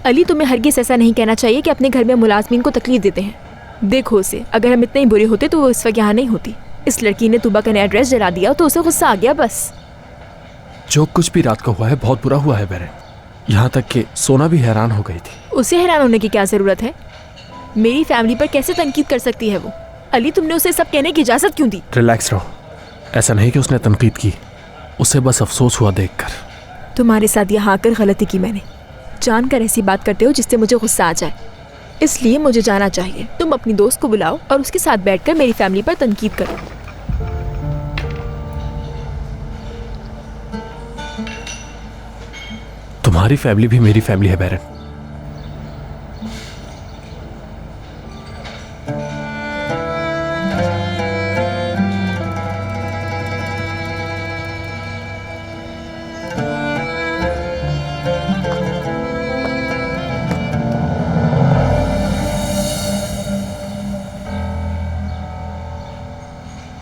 अली, तुम्हें हरगिज़ ऐसा नहीं कहना चाहिए कि अपने घर में मुलाजमीन को तकलीफ देते हैं। देखो उसे, अगर हम इतने ही बुरे होते तो वो इस वक्त यहाँ नहीं होती। इस लड़की ने तुबा का नया ड्रेस जला दिया तो उसे गुस्सा आ गया बस। जो कुछ भी रात को हुआ है बहुत बुरा हुआ है बेरन। यहाँ तक कि सोना भी हैरान हो गई थी। उसे हैरान होने की क्या ज़रूरत है? मेरी फैमिली पर कैसे तनकीद कर सकती है वो? अली, तुमने उसे सब कहने की इजाज़त क्यों दी? रिलैक्स रहो। ऐसा नहीं कि उसने तनकीद की, उसे बस अफसोस हुआ देखकर। तुम्हारे साथ यहाँ आकर गलती की मैंने। जानकर ऐसी बात करते हो जिससे मुझे गुस्सा आ जाए, इसलिए मुझे जाना चाहिए। तुम अपनी दोस्त को बुलाओ और उसके साथ बैठकर मेरी फैमिली पर तनकीद करो। तुम्हारी फैमिली भी मेरी फैमिली है बेरन।